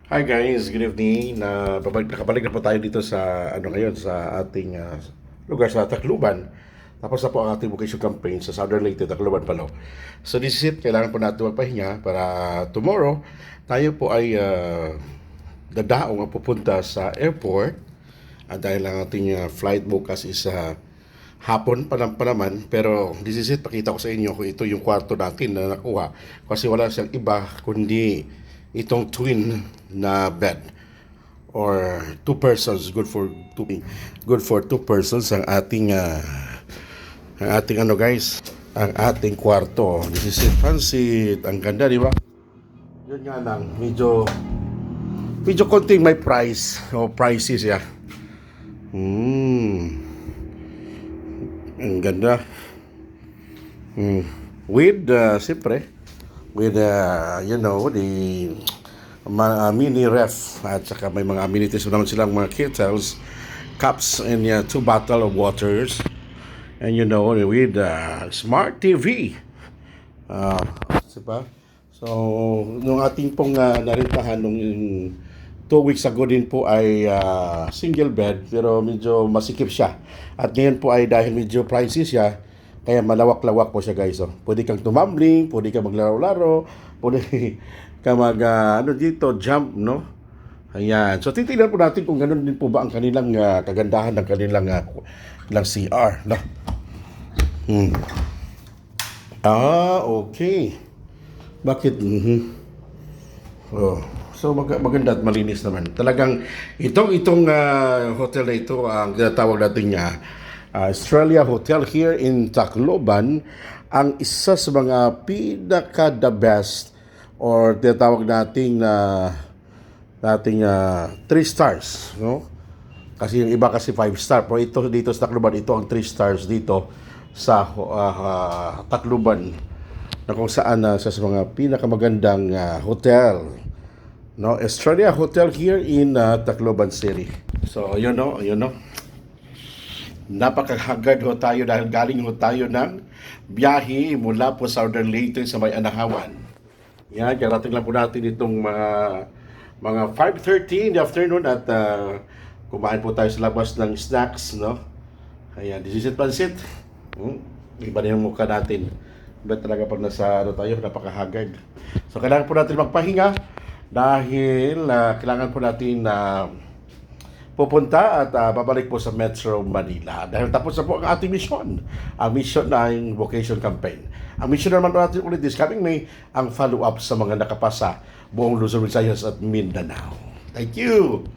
Hi guys, good evening. Nakabalik na po tayo dito sa ngayon sa ating lugar sa Tacloban. Tapos na po ang ating vocation campaign sa Southern Leyte, Tacloban, Palo. So this is it. Kailangan po natin magpahinga para tomorrow tayo po ay dadaong ang pupunta sa airport. Dahil ang ating flight bukas is hapon pa naman. Pero this is it. Pakita ko sa inyo kung ito yung kwarto natin na nakuha. Kasi wala siyang iba kundi itong twin na bed or two persons, good for two persons ang ating guys, ang ating kwarto. This is it. Pansit, ang ganda, di ba? Yun nga lang, medyo konting may price o prices ya. Ang ganda. With siyempre with the mini ref at saka may mga amenities naman silang mga kettles, cups, and 2 bottle of waters, and with smart TV, diba? So nung ating pong narintahan nung 2 weeks ago din po ay single bed pero medyo masikip siya, at ngayon po ay dahil medyo pricey siya kaya malawak-lawak po siya guys. So, pwede kang tumambling, pwede kang maglaro-laro, pwede kang dito, jump, no? Ayan. So, titignan po natin kung ganoon din po ba ang kanilang kagandahan ng kanilang CR, no? Okay. Bakit? So, maganda at malinis naman. Talagang itong hotel na ito, ang tinatawag natin niya, Australia Hotel here in Tacloban, ang isa sa mga pinaka-the best or tinatawag nating 3 stars, no? Kasi yung iba kasi 5 star, pero ito dito sa Tacloban, ito ang 3 stars dito sa Tacloban, na kung saan sa mga pinakamagandang hotel, no? Australia Hotel here in Tacloban City. So, you know. Napakahagad ho tayo dahil galing ho tayo ng biyahe mula po Southern Leyte sa may Anahawan. Yan, karating lang po natin itong mga 5:30 in the afternoon at kumain po tayo sa labas ng snacks, no? Ayan, this is it, pansit. Iba na yung mukha natin. Iba talaga pag nasa tayo, napakahagad. So, kailangan po natin magpahinga dahil kailangan po natin pupunta at babalik po sa Metro Manila dahil tapos na po ang ating mission. Ang mission na yung vocation campaign. Ang mission naman natin ulit this coming May, ang follow-up sa mga nakapasa buong Luzon, Visayas at Mindanao. Thank you!